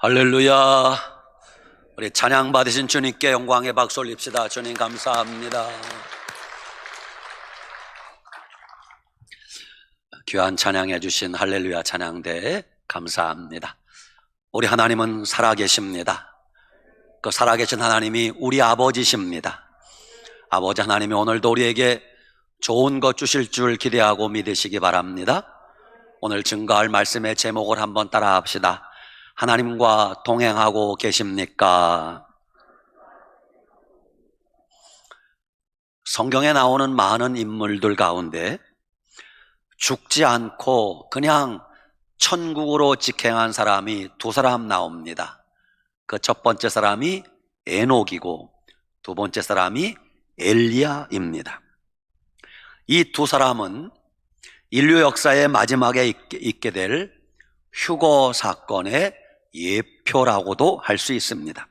할렐루야. 우리 찬양 받으신 주님께 영광의 박수 올립시다. 주님 감사합니다. 귀한 찬양해 주신 할렐루야 찬양대 감사합니다. 우리 하나님은 살아계십니다. 그 살아계신 하나님이 우리 아버지십니다. 아버지 하나님이 오늘도 우리에게 좋은 것 주실 줄 기대하고 믿으시기 바랍니다. 오늘 증거할 말씀의 제목을 한번 따라 합시다. 하나님과 동행하고 계십니까? 성경에 나오는 많은 인물들 가운데 죽지 않고 그냥 천국으로 직행한 사람이 두 사람 나옵니다. 그 첫 번째 사람이 에녹이고 두 번째 사람이 엘리야입니다. 이 두 사람은 인류 역사의 마지막에 있게 될 휴거 사건의 예표라고도 할 수 있습니다.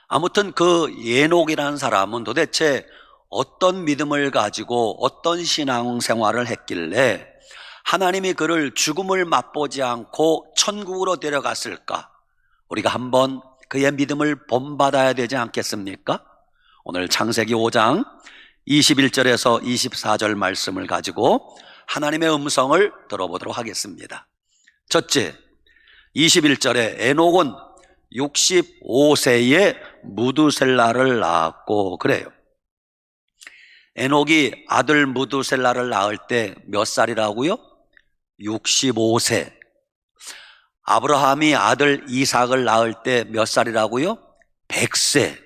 아무튼 그 에녹이라는 사람은 도대체 어떤 믿음을 가지고 어떤 신앙생활을 했길래 하나님이 그를 죽음을 맛보지 않고 천국으로 데려갔을까? 우리가 한번 그의 믿음을 본받아야 되지 않겠습니까? 오늘 창세기 5장 21절에서 24절 말씀을 가지고 하나님의 음성을 들어보도록 하겠습니다. 첫째, 21절에 에녹은 65세에 무두셀라를 낳았고 그래요. 에녹이 아들 무두셀라를 낳을 때 몇 살이라고요? 65세. 아브라함이 아들 이삭을 낳을 때 몇 살이라고요? 100세.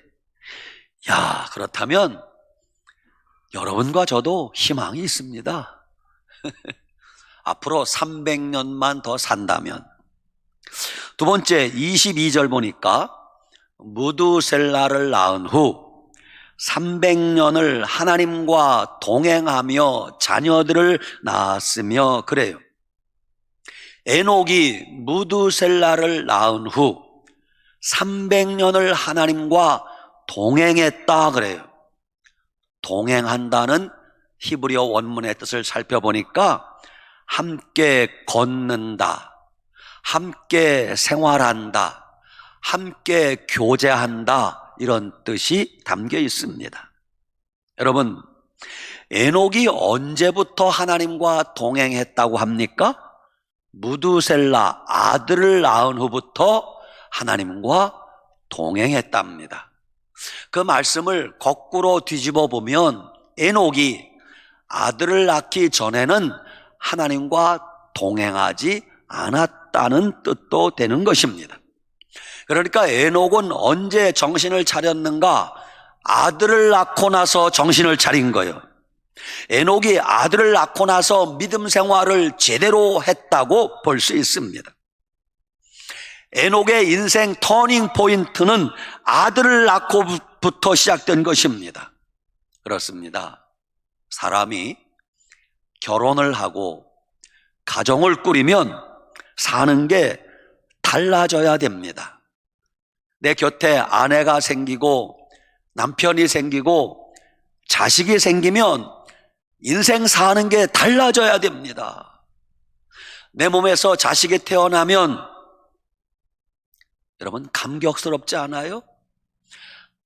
야, 그렇다면 여러분과 저도 희망이 있습니다. 앞으로 300년만 더 산다면. 두 번째 22절 보니까 무두셀라를 낳은 후 300년을 하나님과 동행하며 자녀들을 낳았으며 그래요. 에녹이 무두셀라를 낳은 후 300년을 하나님과 동행했다 그래요. 동행한다는 히브리어 원문의 뜻을 살펴보니까 함께 걷는다, 함께 생활한다, 함께 교제한다 이런 뜻이 담겨 있습니다. 여러분, 에녹이 언제부터 하나님과 동행했다고 합니까? 무두셀라 아들을 낳은 후부터 하나님과 동행했답니다. 그 말씀을 거꾸로 뒤집어 보면 에녹이 아들을 낳기 전에는 하나님과 동행하지 않았다는 뜻도 되는 것입니다. 그러니까 에녹은 언제 정신을 차렸는가? 아들을 낳고 나서 정신을 차린 거예요. 에녹이 아들을 낳고 나서 믿음 생활을 제대로 했다고 볼 수 있습니다. 에녹의 인생 터닝 포인트는 아들을 낳고부터 시작된 것입니다. 그렇습니다. 사람이 결혼을 하고 가정을 꾸리면 사는 게 달라져야 됩니다. 내 곁에 아내가 생기고 남편이 생기고 자식이 생기면 인생 사는 게 달라져야 됩니다. 내 몸에서 자식이 태어나면 여러분 감격스럽지 않아요?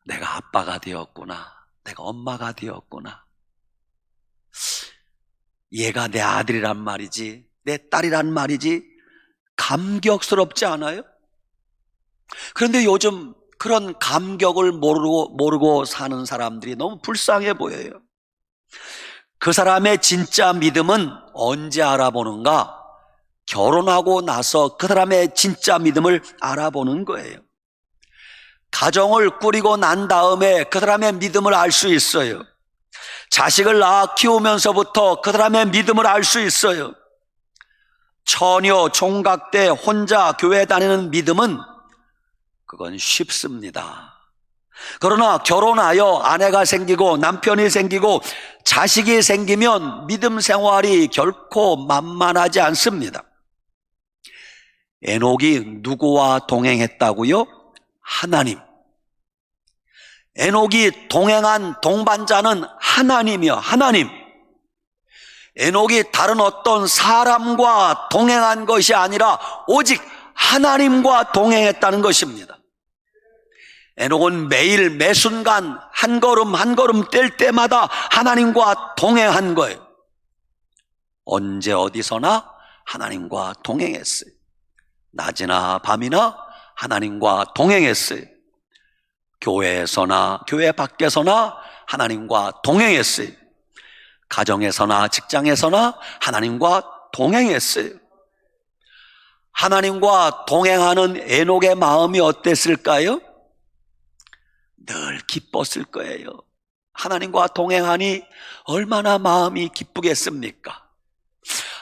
내가 아빠가 되었구나. 내가 엄마가 되었구나. 얘가 내 아들이란 말이지, 내 딸이란 말이지. 감격스럽지 않아요? 그런데 요즘 그런 감격을 모르고 사는 사람들이 너무 불쌍해 보여요. 그 사람의 진짜 믿음은 언제 알아보는가? 결혼하고 나서 그 사람의 진짜 믿음을 알아보는 거예요. 가정을 꾸리고 난 다음에 그 사람의 믿음을 알 수 있어요. 자식을 낳아 키우면서부터 그 사람의 믿음을 알 수 있어요. 처녀, 총각 때 혼자 교회 다니는 믿음은 그건 쉽습니다. 그러나 결혼하여 아내가 생기고 남편이 생기고 자식이 생기면 믿음 생활이 결코 만만하지 않습니다. 에녹이 누구와 동행했다고요? 하나님. 에녹이 동행한 동반자는 하나님이요, 하나님. 에녹이 다른 어떤 사람과 동행한 것이 아니라 오직 하나님과 동행했다는 것입니다. 에녹은 매일 매순간 한 걸음 한 걸음 뗄 때마다 하나님과 동행한 거예요. 언제 어디서나 하나님과 동행했어요. 낮이나 밤이나 하나님과 동행했어요. 교회에서나 교회 밖에서나 하나님과 동행했어요. 가정에서나 직장에서나 하나님과 동행했어요. 하나님과 동행하는 에녹의 마음이 어땠을까요? 늘 기뻤을 거예요. 하나님과 동행하니 얼마나 마음이 기쁘겠습니까?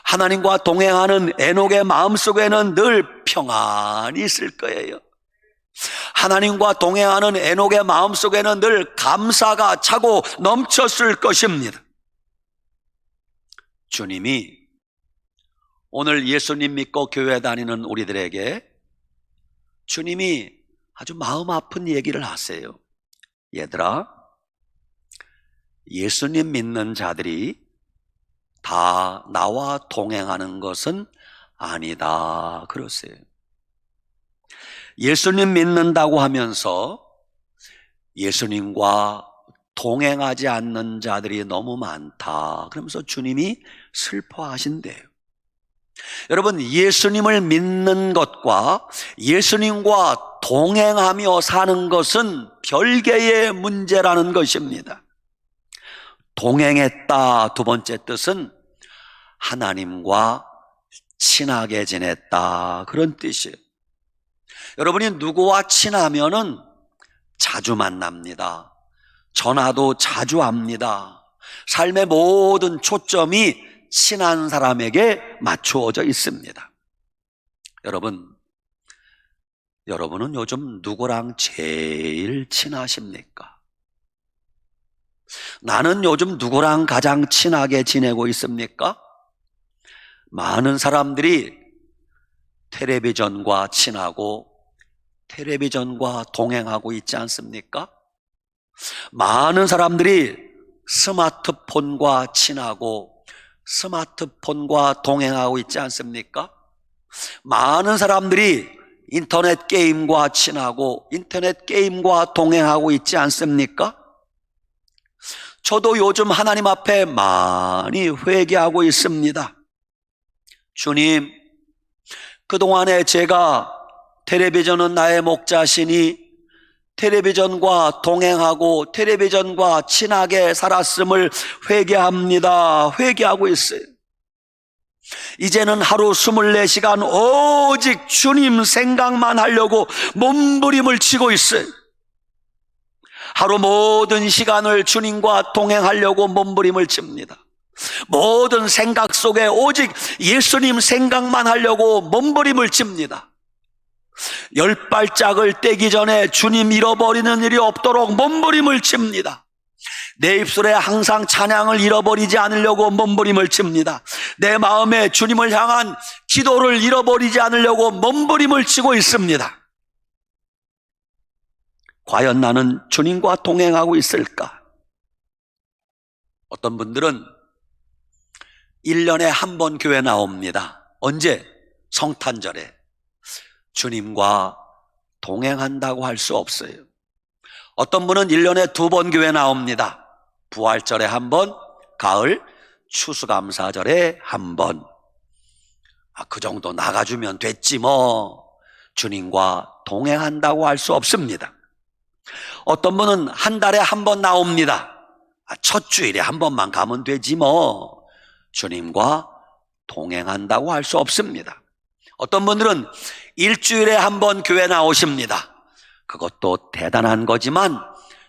하나님과 동행하는 에녹의 마음속에는 늘 평안이 있을 거예요. 하나님과 동행하는 에녹의 마음속에는 늘 감사가 차고 넘쳤을 것입니다. 주님이 오늘 예수님 믿고 교회 다니는 우리들에게 주님이 아주 마음 아픈 얘기를 하세요. 얘들아, 예수님 믿는 자들이 다 나와 동행하는 것은 아니다 그러세요. 예수님 믿는다고 하면서 예수님과 동행하지 않는 자들이 너무 많다 그러면서 주님이 슬퍼하신대요. 여러분, 예수님을 믿는 것과 예수님과 동행하며 사는 것은 별개의 문제라는 것입니다. 동행했다 두 번째 뜻은 하나님과 친하게 지냈다 그런 뜻이에요. 여러분이 누구와 친하면은 자주 만납니다. 전화도 자주 합니다. 삶의 모든 초점이 친한 사람에게 맞추어져 있습니다. 여러분은 요즘 누구랑 제일 친하십니까? 나는 요즘 누구랑 가장 친하게 지내고 있습니까? 많은 사람들이 텔레비전과 친하고 텔레비전과 동행하고 있지 않습니까? 많은 사람들이 스마트폰과 친하고 스마트폰과 동행하고 있지 않습니까? 많은 사람들이 인터넷 게임과 친하고 인터넷 게임과 동행하고 있지 않습니까? 저도 요즘 하나님 앞에 많이 회개하고 있습니다. 주님, 그동안에 제가 텔레비전은 나의 목자시니 텔레비전과 동행하고 텔레비전과 친하게 살았음을 회개합니다. 회개하고 있어요. 이제는 하루 24시간 오직 주님 생각만 하려고 몸부림을 치고 있어요. 하루 모든 시간을 주님과 동행하려고 몸부림을 칩니다. 모든 생각 속에 오직 예수님 생각만 하려고 몸부림을 칩니다. 10발짝을 떼기 전에 주님 잃어버리는 일이 없도록 몸부림을 칩니다. 내 입술에 항상 찬양을 잃어버리지 않으려고 몸부림을 칩니다. 내 마음에 주님을 향한 기도를 잃어버리지 않으려고 몸부림을 치고 있습니다. 과연 나는 주님과 동행하고 있을까? 어떤 분들은 1년에 한 번 교회 나옵니다. 언제? 성탄절에. 주님과 동행한다고 할 수 없어요. 어떤 분은 1년에 2번 교회 나옵니다. 부활절에 한 번, 가을 추수감사절에 한 번. 그 정도 나가주면 됐지 뭐. 주님과 동행한다고 할 수 없습니다. 어떤 분은 한 달에 한 번 나옵니다. 첫 주일에 한 번만 가면 되지 뭐. 주님과 동행한다고 할 수 없습니다. 어떤 분들은 일주일에 한 번 교회 나오십니다. 그것도 대단한 거지만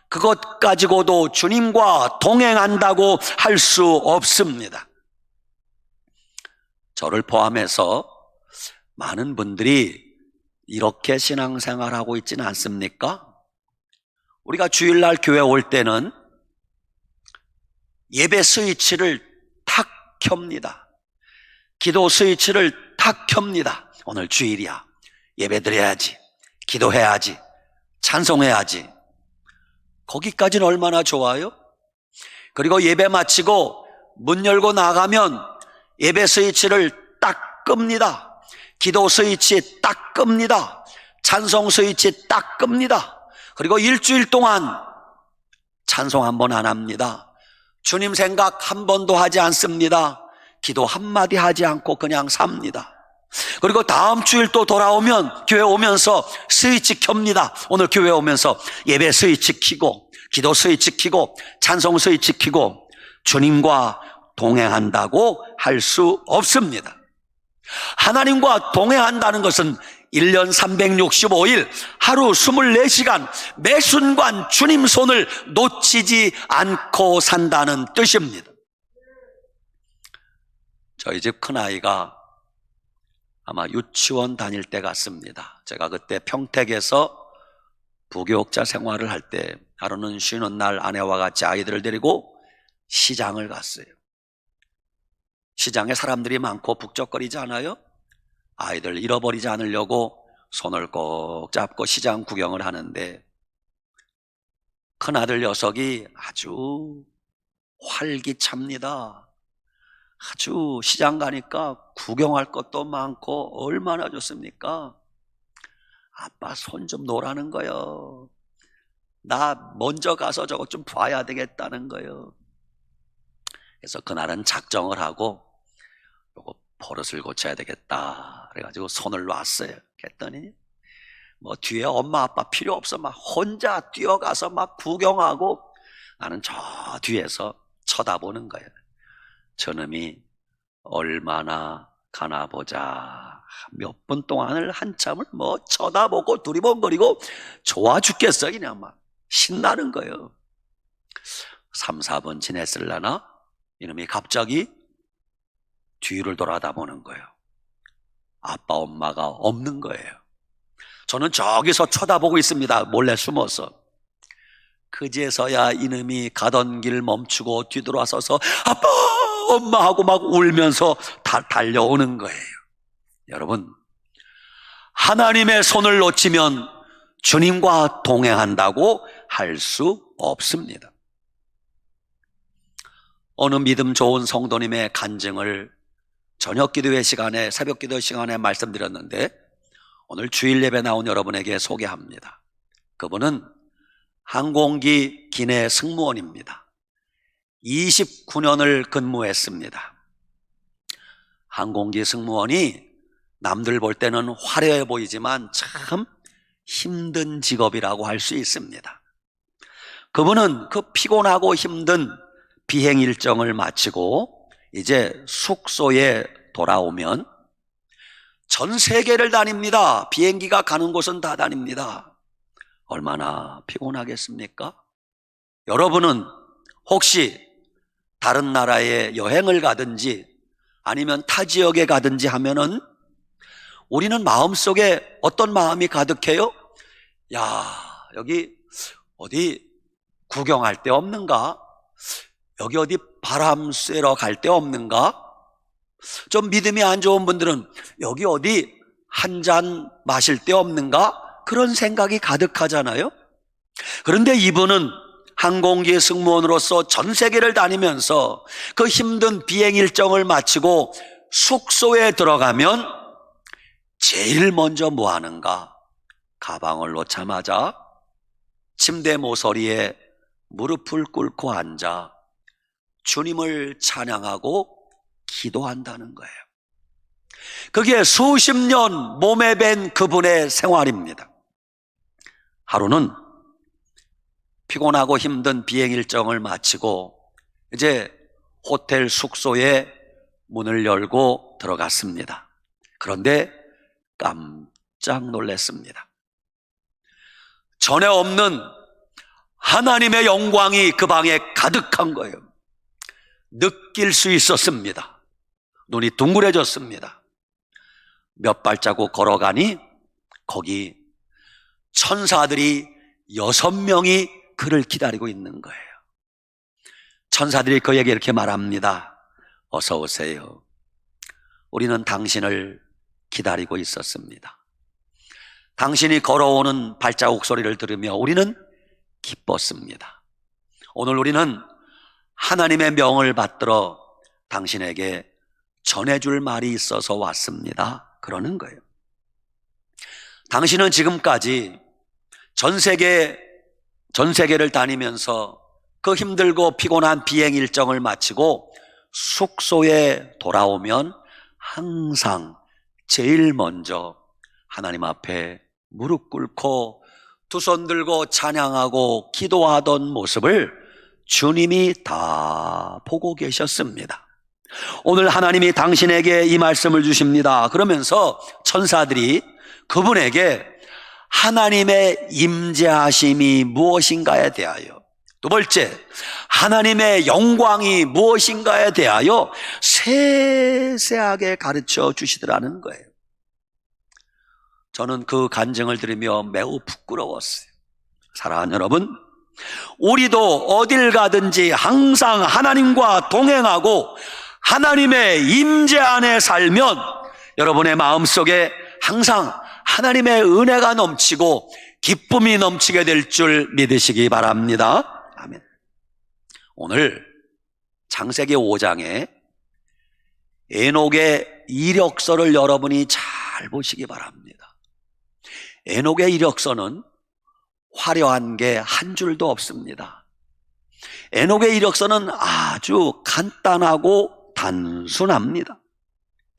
그것 가지고도 주님과 동행한다고 할 수 없습니다. 저를 포함해서 많은 분들이 이렇게 신앙생활하고 있지는 않습니까? 우리가 주일날 교회 올 때는 예배 스위치를 탁 켭니다. 기도 스위치를 탁 켭니다. 오늘 주일이야. 예배 드려야지. 기도해야지. 찬송해야지. 거기까지는 얼마나 좋아요? 그리고 예배 마치고 문 열고 나가면 예배 스위치를 딱 끕니다. 기도 스위치 딱 끕니다. 찬송 스위치 딱 끕니다. 그리고 일주일 동안 찬송 한 번 안 합니다. 주님 생각 한 번도 하지 않습니다. 기도 한마디 하지 않고 그냥 삽니다. 그리고 다음 주일 또 돌아오면 교회 오면서 스위치 켭니다. 오늘 교회 오면서 예배 스위치 켜고 기도 스위치 켜고 찬송 스위치 켜고 주님과 동행한다고 할 수 없습니다. 하나님과 동행한다는 것은 1년 365일 하루 24시간 매 순간 주님 손을 놓치지 않고 산다는 뜻입니다. 저희 집 큰아이가 아마 유치원 다닐 때 같습니다. 제가 그때 평택에서 부교육자 생활을 할 때 하루는 쉬는 날 아내와 같이 아이들을 데리고 시장을 갔어요. 시장에 사람들이 많고 북적거리지 않아요? 아이들 잃어버리지 않으려고 손을 꼭 잡고 시장 구경을 하는데 큰아들 녀석이 아주 활기찹니다. 아주 시장 가니까 구경할 것도 많고 얼마나 좋습니까? 아빠 손 좀 놓으라는 거요. 나 먼저 가서 저것 좀 봐야 되겠다는 거요. 그래서 그날은 작정을 하고 요거 버릇을 고쳐야 되겠다 그래가지고 손을 놨어요. 그랬더니 뭐 뒤에 엄마 아빠 필요 없어 막 혼자 뛰어가서 막 구경하고 나는 저 뒤에서 쳐다보는 거예요. 저놈이 얼마나 가나 보자. 몇 분 동안을 한참을 뭐 쳐다보고 두리번거리고 좋아 죽겠어. 그냥 막 신나는 거예요. 3, 4분 지냈을라나 이놈이 갑자기 뒤를 돌아다보는 거예요. 아빠 엄마가 없는 거예요. 저는 저기서 쳐다보고 있습니다. 몰래 숨어서. 그제서야 이놈이 가던 길 멈추고 뒤돌아서서 아빠 엄마 하고 막 울면서 달려오는 거예요. 여러분, 하나님의 손을 놓치면 주님과 동행한다고 할 수 없습니다. 어느 믿음 좋은 성도님의 간증을 저녁 기도회 시간에, 새벽 기도 시간에 말씀드렸는데 오늘 주일 예배 나온 여러분에게 소개합니다. 그분은 항공기 기내 승무원입니다. 29년을 근무했습니다. 항공기 승무원이 남들 볼 때는 화려해 보이지만 참 힘든 직업이라고 할 수 있습니다. 그분은 그 피곤하고 힘든 비행 일정을 마치고 이제 숙소에 돌아오면 전 세계를 다닙니다. 비행기가 가는 곳은 다 다닙니다. 얼마나 피곤하겠습니까? 여러분은 혹시 다른 나라에 여행을 가든지 아니면 타 지역에 가든지 하면은 우리는 마음속에 어떤 마음이 가득해요? 야, 여기 어디 구경할 데 없는가? 여기 어디 바람 쐬러 갈 데 없는가? 좀 믿음이 안 좋은 분들은 여기 어디 한 잔 마실 데 없는가? 그런 생각이 가득하잖아요. 그런데 이분은 항공기 승무원으로서 전 세계를 다니면서 그 힘든 비행 일정을 마치고 숙소에 들어가면 제일 먼저 뭐 하는가? 가방을 놓자마자 침대 모서리에 무릎을 꿇고 앉아 주님을 찬양하고 기도한다는 거예요. 그게 수십 년 몸에 밴 그분의 생활입니다. 하루는 피곤하고 힘든 비행 일정을 마치고 이제 호텔 숙소에 문을 열고 들어갔습니다. 그런데 깜짝 놀랐습니다. 전에 없는 하나님의 영광이 그 방에 가득한 거예요. 느낄 수 있었습니다. 눈이 둥그레졌습니다. 몇 발자국 걸어가니 거기 천사들이 6명이 그를 기다리고 있는 거예요. 천사들이 그에게 이렇게 말합니다. 어서 오세요. 우리는 당신을 기다리고 있었습니다. 당신이 걸어오는 발자국 소리를 들으며 우리는 기뻤습니다. 오늘 우리는 하나님의 명을 받들어 당신에게 전해줄 말이 있어서 왔습니다. 그러는 거예요. 당신은 지금까지 전 세계를 다니면서 그 힘들고 피곤한 비행 일정을 마치고 숙소에 돌아오면 항상 제일 먼저 하나님 앞에 무릎 꿇고 두 손 들고 찬양하고 기도하던 모습을 주님이 다 보고 계셨습니다. 오늘 하나님이 당신에게 이 말씀을 주십니다. 그러면서 천사들이 그분에게 하나님의 임재하심이 무엇인가에 대하여, 두 번째 하나님의 영광이 무엇인가에 대하여 세세하게 가르쳐 주시더라는 거예요. 저는 그 간증을 들으며 매우 부끄러웠어요. 사랑하는 여러분, 우리도 어딜 가든지 항상 하나님과 동행하고 하나님의 임재 안에 살면 여러분의 마음속에 항상 하나님의 은혜가 넘치고 기쁨이 넘치게 될 줄 믿으시기 바랍니다. 아멘. 오늘 창세기 5장에 에녹의 이력서를 여러분이 잘 보시기 바랍니다. 에녹의 이력서는 화려한 게 한 줄도 없습니다. 에녹의 이력서는 아주 간단하고 단순합니다.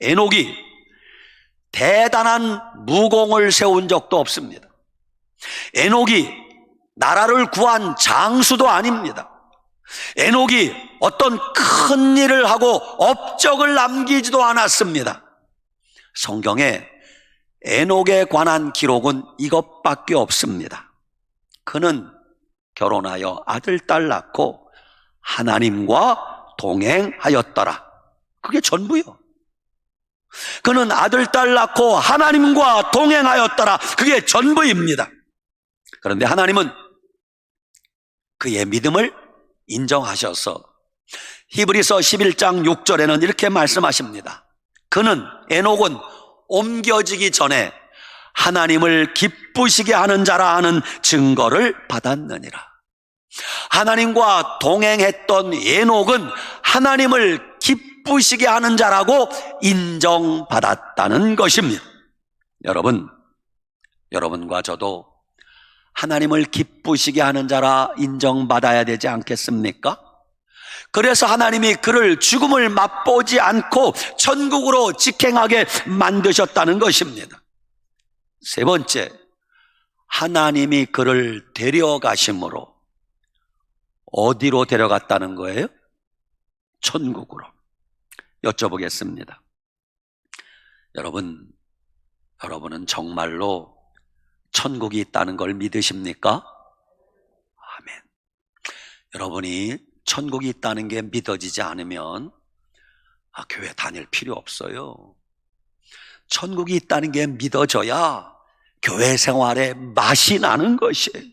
에녹이 대단한 무공을 세운 적도 없습니다. 에녹이 나라를 구한 장수도 아닙니다. 에녹이 어떤 큰 일을 하고 업적을 남기지도 않았습니다. 성경에 에녹에 관한 기록은 이것밖에 없습니다. 그는 결혼하여 아들, 딸 낳고 하나님과 동행하였더라. 그게 전부요. 그는 아들, 딸 낳고 하나님과 동행하였더라. 그게 전부입니다. 그런데 하나님은 그의 믿음을 인정하셔서 히브리서 11장 6절에는 이렇게 말씀하십니다. 그는, 에녹은 옮겨지기 전에 하나님을 기쁘시게 하는 자라 하는 증거를 받았느니라. 하나님과 동행했던 에녹은 하나님을 기쁘시게 하는 자라고 인정받았다는 것입니다. 여러분과 저도 하나님을 기쁘시게 하는 자라 인정받아야 되지 않겠습니까? 그래서 하나님이 그를 죽음을 맛보지 않고 천국으로 직행하게 만드셨다는 것입니다. 세 번째, 하나님이 그를 데려가심으로 어디로 데려갔다는 거예요? 천국으로. 여쭤보겠습니다. 여러분은 정말로 천국이 있다는 걸 믿으십니까? 아멘. 여러분이 천국이 있다는 게 믿어지지 않으면 교회 다닐 필요 없어요. 천국이 있다는 게 믿어져야 교회 생활에 맛이 나는 것이에요.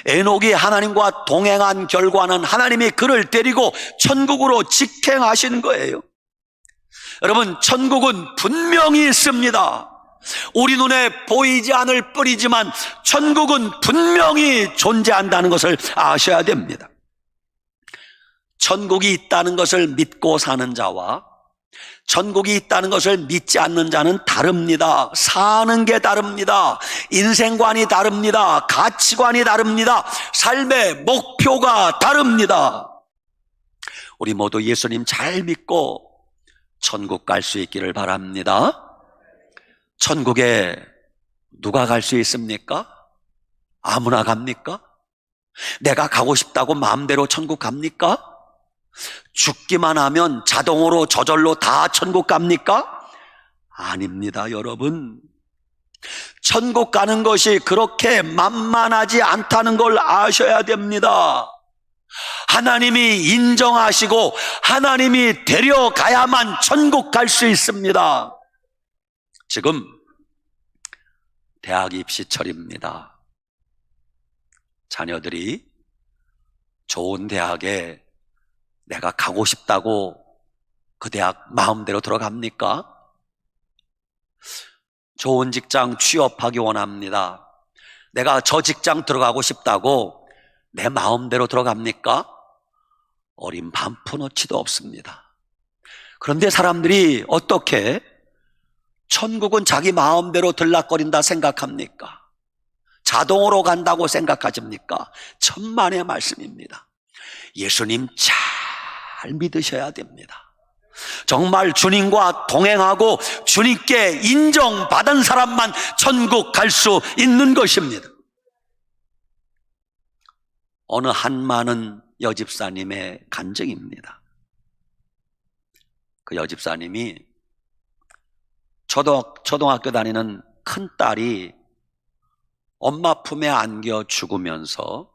에녹이 하나님과 동행한 결과는 하나님이 그를 데리고 천국으로 직행하신 거예요. 여러분, 천국은 분명히 있습니다. 우리 눈에 보이지 않을 뿐이지만 천국은 분명히 존재한다는 것을 아셔야 됩니다. 천국이 있다는 것을 믿고 사는 자와 천국이 있다는 것을 믿지 않는 자는 다릅니다. 사는 게 다릅니다. 인생관이 다릅니다. 가치관이 다릅니다. 삶의 목표가 다릅니다. 우리 모두 예수님 잘 믿고 천국 갈 수 있기를 바랍니다. 천국에 누가 갈 수 있습니까? 아무나 갑니까? 내가 가고 싶다고 마음대로 천국 갑니까? 죽기만 하면 자동으로 저절로 다 천국 갑니까? 아닙니다, 여러분. 천국 가는 것이 그렇게 만만하지 않다는 걸 아셔야 됩니다. 하나님이 인정하시고 하나님이 데려가야만 천국 갈 수 있습니다. 지금 대학 입시철입니다. 자녀들이 좋은 대학에 내가 가고 싶다고 그 대학 마음대로 들어갑니까? 좋은 직장 취업하기 원합니다. 내가 저 직장 들어가고 싶다고 내 마음대로 들어갑니까? 어린 반푼어치도 없습니다. 그런데 사람들이 어떻게 천국은 자기 마음대로 들락거린다 생각합니까? 자동으로 간다고 생각하십니까? 천만의 말씀입니다. 예수님 잘 믿으셔야 됩니다. 정말 주님과 동행하고 주님께 인정받은 사람만 천국 갈 수 있는 것입니다. 어느 한많은 여집사님의 간증입니다. 그 여집사님이 초등학교 다니는 큰딸이 엄마 품에 안겨 죽으면서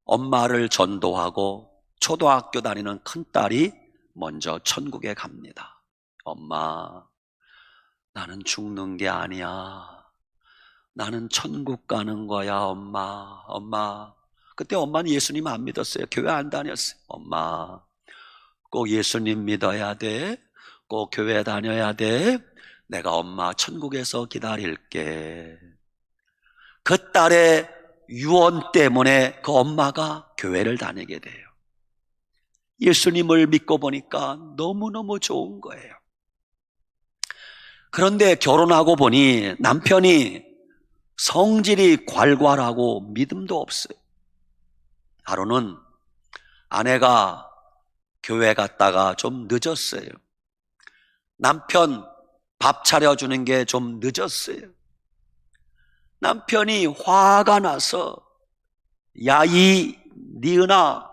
엄마를 전도하고 초등학교 다니는 큰딸이 먼저 천국에 갑니다. 엄마, 나는 죽는 게 아니야. 나는 천국 가는 거야, 엄마. 엄마. 그때 엄마는 예수님 안 믿었어요. 교회 안 다녔어요. 엄마, 꼭 예수님 믿어야 돼. 꼭 교회 다녀야 돼. 내가 엄마 천국에서 기다릴게. 그 딸의 유언 때문에 그 엄마가 교회를 다니게 돼요. 예수님을 믿고 보니까 너무너무 좋은 거예요. 그런데 결혼하고 보니 남편이 성질이 괄괄하고 믿음도 없어요. 하루는 아내가 교회 갔다가 좀 늦었어요. 남편 밥 차려주는 게 좀 늦었어요. 남편이 화가 나서, 야, 이 니은아,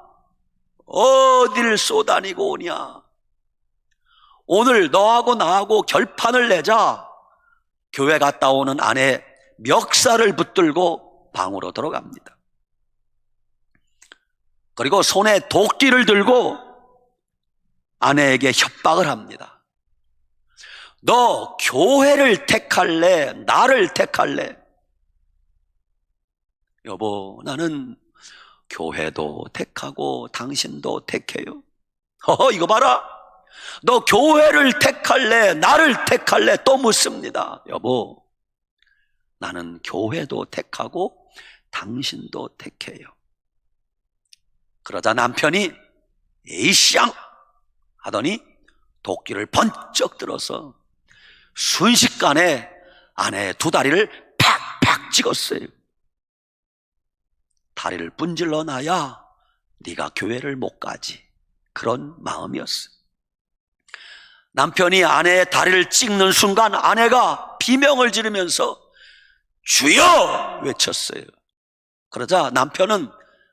어딜 쏘다니고 오냐? 오늘 너하고 나하고 결판을 내자. 교회 갔다 오는 아내 멱살을 붙들고 방으로 들어갑니다. 그리고 손에 도끼를 들고 아내에게 협박을 합니다. 너 교회를 택할래? 나를 택할래? 여보, 나는 교회도 택하고 당신도 택해요. 이거 봐라. 너 교회를 택할래? 나를 택할래? 또 묻습니다. 여보, 나는 교회도 택하고 당신도 택해요. 그러자 남편이 에이쌍 하더니 도끼를 번쩍 들어서 순식간에 아내의 두 다리를 팍팍 찍었어요. 다리를 분질러 놔야 네가 교회를 못 가지. 그런 마음이었어요. 남편이 아내의 다리를 찍는 순간 아내가 비명을 지르면서 주여! 외쳤어요. 그러자 남편은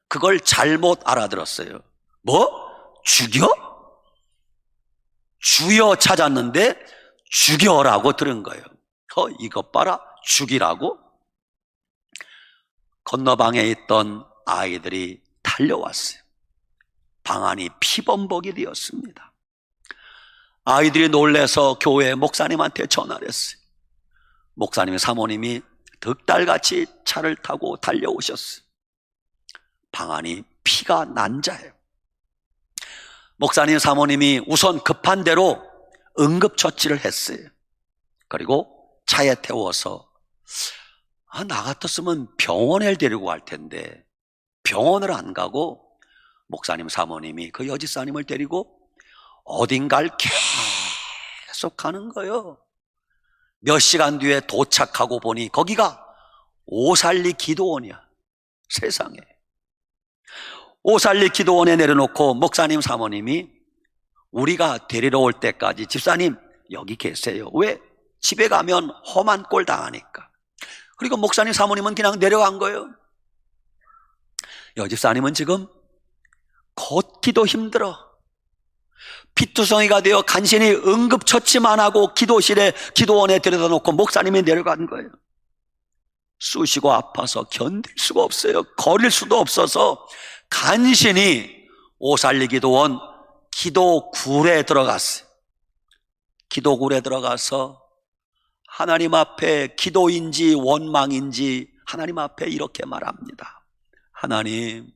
그걸 잘못 알아들었어요. 뭐? 죽여? 주여 찾았는데 죽여라고 들은 거예요. 이것 봐라, 죽이라고? 건너방에 있던 아이들이 달려왔어요. 방안이 피범벅이 되었습니다. 아이들이 놀래서 교회 목사님한테 전화를 했어요. 목사님 사모님이 득달같이 차를 타고 달려오셨어요. 방안이 피가 난자예요. 목사님 사모님이 우선 급한 대로 응급처치를 했어요. 그리고 차에 태워서 나 같았으면 병원에 데리고 갈 텐데 병원을 안 가고 목사님 사모님이 그 여집사님을 데리고 어딘가를 계속 가는 거예요. 몇 시간 뒤에 도착하고 보니 거기가 오살리 기도원이야. 세상에. 오살리 기도원에 내려놓고 목사님 사모님이 우리가 데리러 올 때까지 집사님 여기 계세요. 왜? 집에 가면 험한 꼴 당하니까. 그리고 목사님 사모님은 그냥 내려간 거예요. 여집사님은 지금 걷기도 힘들어. 피투성이가 되어 간신히 응급처치만 하고 기도원에 데려다 놓고 목사님이 내려간 거예요. 쑤시고 아파서 견딜 수가 없어요. 거릴 수도 없어서 간신히 오살리 기도원 기도굴에 들어갔어요. 기도굴에 들어가서 하나님 앞에 기도인지 원망인지 하나님 앞에 이렇게 말합니다. 하나님,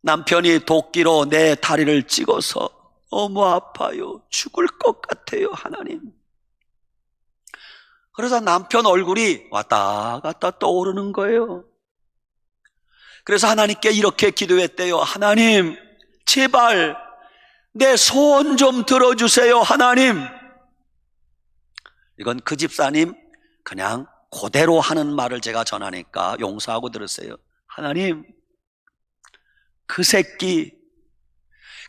남편이 도끼로 내 다리를 찍어서 너무 아파요. 죽을 것 같아요, 하나님. 그래서 남편 얼굴이 왔다 갔다 떠오르는 거예요. 그래서 하나님께 이렇게 기도했대요. 하나님, 제발 내 소원 좀 들어주세요, 하나님. 이건 그 집사님 그냥 그대로 하는 말을 제가 전하니까 용서하고 들으세요. 하나님, 그 새끼,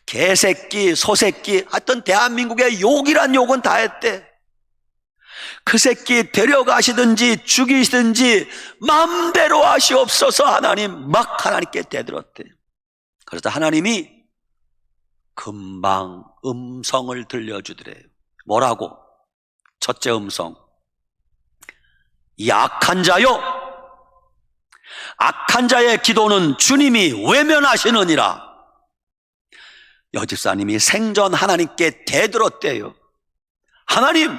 개새끼, 소새끼, 하여튼 대한민국의 욕이란 욕은 다 했대. 그 새끼 데려가시든지 죽이시든지 마음대로 하시옵소서. 하나님 막 하나님께 대들었대. 그래서 하나님이 금방 음성을 들려주더래요. 뭐라고? 첫째 음성, 이 악한 자요, 악한 자의 기도는 주님이 외면하시느니라. 여집사님이 생전 하나님께 대들었대요. 하나님,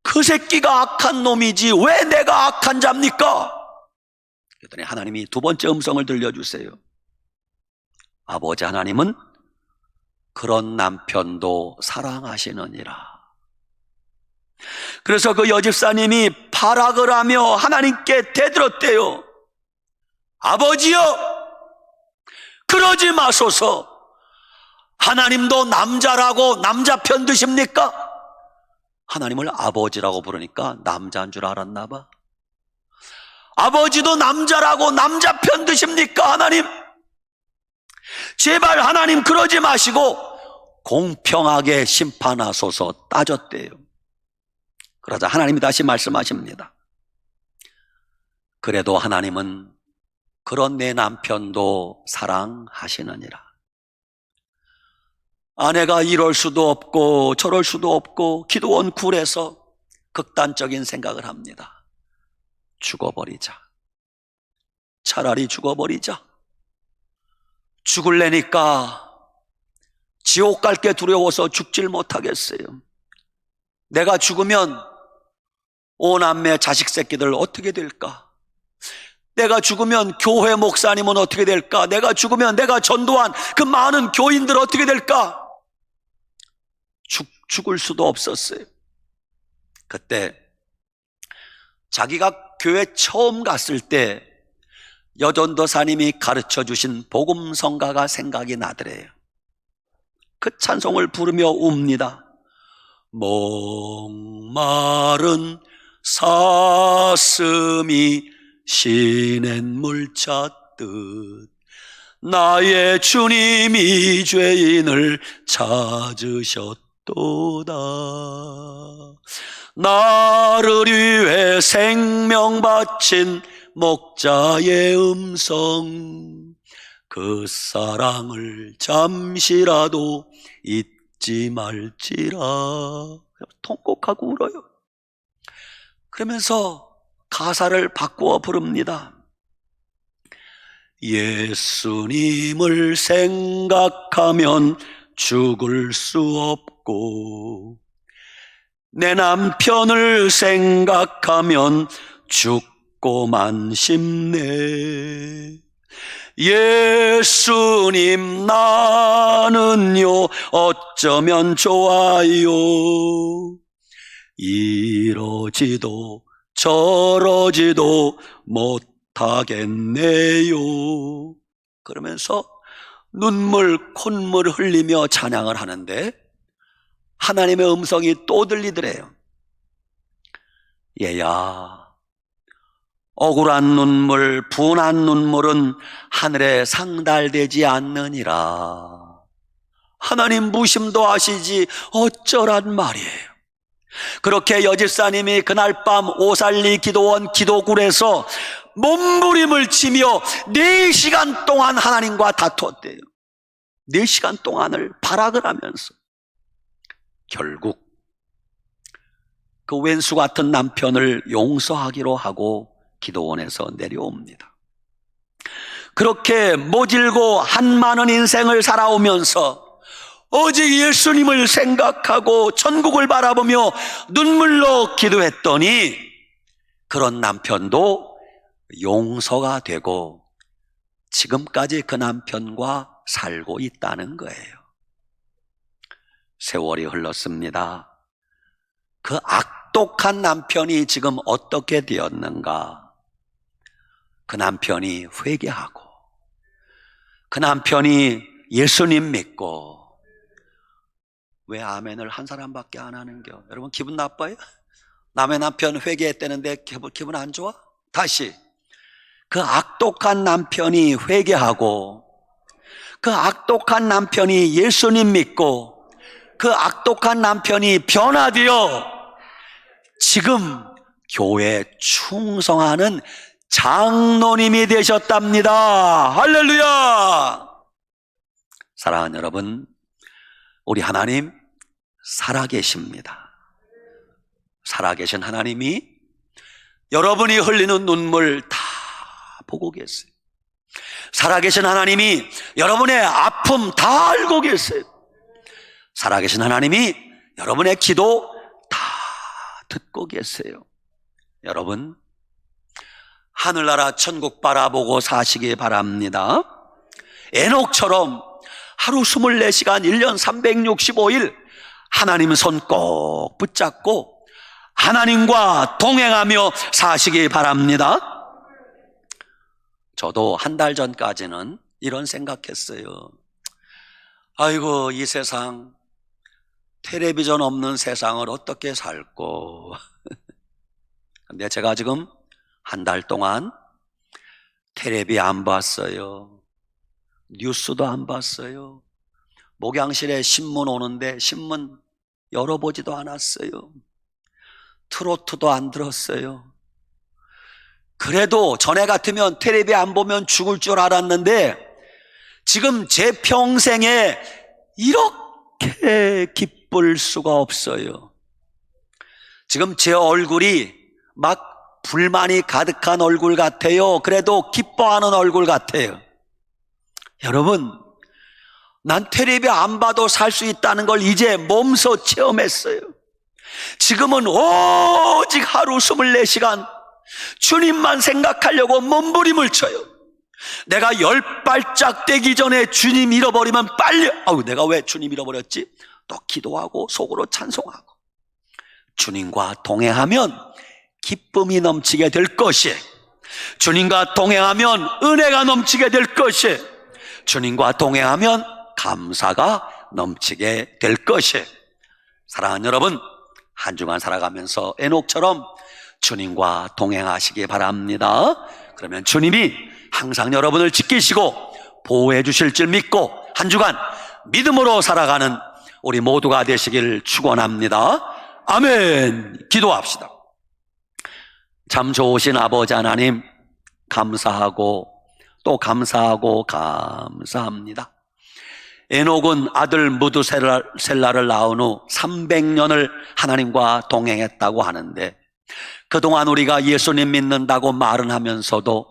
그 새끼가 악한 놈이지 왜 내가 악한 자입니까? 그랬더니 하나님이 두 번째 음성을 들려주세요. 아버지 하나님은 그런 남편도 사랑하시느니라. 그래서 그 여집사님이 발악을 하며 하나님께 대들었대요. 아버지여, 그러지 마소서. 하나님도 남자라고 남자 편 드십니까? 하나님을 아버지라고 부르니까 남자인 줄 알았나 봐. 아버지도 남자라고 남자 편 드십니까? 하나님, 제발 하나님 그러지 마시고 공평하게 심판하소서 따졌대요. 그러자 하나님이 다시 말씀하십니다. 그래도 하나님은 그런 내 남편도 사랑하시느니라. 아내가 이럴 수도 없고 저럴 수도 없고 기도원 굴에서 극단적인 생각을 합니다. 죽어버리자. 차라리 죽어버리자. 죽을래니까 지옥 갈 게 두려워서 죽질 못하겠어요. 내가 죽으면 오남매 자식 새끼들 어떻게 될까? 내가 죽으면 교회 목사님은 어떻게 될까? 내가 죽으면 내가 전도한 그 많은 교인들 어떻게 될까? 죽을 수도 없었어요. 그때 자기가 교회 처음 갔을 때 여전도사님이 가르쳐 주신 복음성가가 생각이 나더래요. 그 찬송을 부르며 웁니다. 목마른 사슴이 시냇물 찾듯 나의 주님이 죄인을 찾으셨도다. 나를 위해 생명 바친 목자의 음성, 그 사랑을 잠시라도 잊지 말지라. 통곡하고 울어요. 그러면서 가사를 바꾸어 부릅니다. 예수님을 생각하면 죽을 수 없고 내 남편을 생각하면 죽고만 싶네. 예수님 나는요 어쩌면 좋아요. 이러지도 저러지도 못하겠네요. 그러면서 눈물 콧물 흘리며 찬양을 하는데 하나님의 음성이 또 들리더래요. 얘야, 억울한 눈물, 분한 눈물은 하늘에 상달되지 않느니라. 하나님 무심도 하시지 어쩌란 말이에요. 그렇게 여집사님이 그날 밤 오살리 기도원 기도굴에서 몸부림을 치며 4시간 동안 하나님과 다투었대요. 4시간 동안을 발악을 하면서 결국 그 왼수 같은 남편을 용서하기로 하고 기도원에서 내려옵니다. 그렇게 모질고 한많은 인생을 살아오면서 오직 예수님을 생각하고 천국을 바라보며 눈물로 기도했더니 그런 남편도 용서가 되고 지금까지 그 남편과 살고 있다는 거예요. 세월이 흘렀습니다. 그 악독한 남편이 지금 어떻게 되었는가? 그 남편이 회개하고 그 남편이 예수님 믿고 왜 아멘을 한 사람밖에 안 하는겨? 여러분 기분 나빠요? 남의 남편 회개했다는데 기분 안 좋아? 다시, 그 악독한 남편이 회개하고, 그 악독한 남편이 예수님 믿고, 그 악독한 남편이 변화되어 지금 교회에 충성하는 장로님이 되셨답니다. 할렐루야! 사랑하는 여러분, 우리 하나님 살아계십니다. 살아계신 하나님이 여러분이 흘리는 눈물 다 보고 계세요. 살아계신 하나님이 여러분의 아픔 다 알고 계세요. 살아계신 하나님이 여러분의 기도 다 듣고 계세요. 여러분, 하늘나라 천국 바라보고 사시기 바랍니다. 에녹처럼 하루 24시간 1년 365일 하나님 손 꼭 붙잡고 하나님과 동행하며 사시기 바랍니다. 저도 한 달 전까지는 이런 생각했어요. 아이고, 이 세상, 텔레비전 없는 세상을 어떻게 살고. 근데 제가 지금 한 달 동안 텔레비 안 봤어요. 뉴스도 안 봤어요. 목양실에 신문 오는데 신문 열어보지도 않았어요. 트로트도 안 들었어요. 그래도 전에 같으면 텔레비 안 보면 죽을 줄 알았는데 지금 제 평생에 이렇게 기쁠 수가 없어요. 지금 제 얼굴이 막 불만이 가득한 얼굴 같아요. 그래도 기뻐하는 얼굴 같아요. 여러분, 난 텔레비 안 봐도 살 수 있다는 걸 이제 몸소 체험했어요. 지금은 오직 하루 24시간 주님만 생각하려고 몸부림을 쳐요. 내가 10발짝 떼기 전에 주님 잃어버리면 빨리, 내가 왜 주님 잃어버렸지? 또 기도하고 속으로 찬송하고. 주님과 동행하면 기쁨이 넘치게 될 것이, 주님과 동행하면 은혜가 넘치게 될 것이, 주님과 동행하면 감사가 넘치게 될 것이. 사랑하는 여러분, 한 주간 살아가면서 에녹처럼 주님과 동행하시기 바랍니다. 그러면 주님이 항상 여러분을 지키시고 보호해 주실 줄 믿고 한 주간 믿음으로 살아가는 우리 모두가 되시길 축원합니다. 아멘. 기도합시다. 참 좋으신 아버지 하나님, 감사하고 또 감사하고 감사합니다. 에녹은 아들 무두셀라를 낳은 후 300년을 하나님과 동행했다고 하는데, 그동안 우리가 예수님 믿는다고 말은 하면서도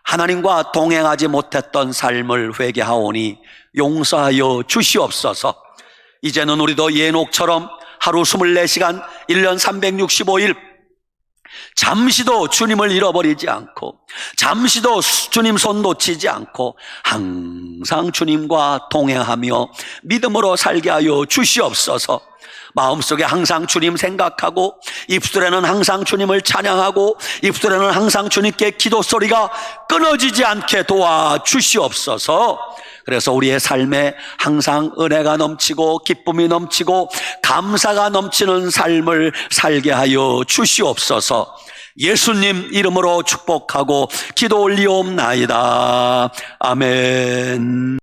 하나님과 동행하지 못했던 삶을 회개하오니 용서하여 주시옵소서. 이제는 우리도 에녹처럼 하루 24시간 1년 365일 잠시도 주님을 잃어버리지 않고, 잠시도 주님 손 놓치지 않고 항상 주님과 동행하며 믿음으로 살게 하여 주시옵소서. 마음속에 항상 주님 생각하고, 입술에는 항상 주님을 찬양하고, 입술에는 항상 주님께 기도 소리가 끊어지지 않게 도와주시옵소서. 그래서 우리의 삶에 항상 은혜가 넘치고 기쁨이 넘치고 감사가 넘치는 삶을 살게 하여 주시옵소서. 예수님 이름으로 축복하고 기도 올리옵나이다. 아멘.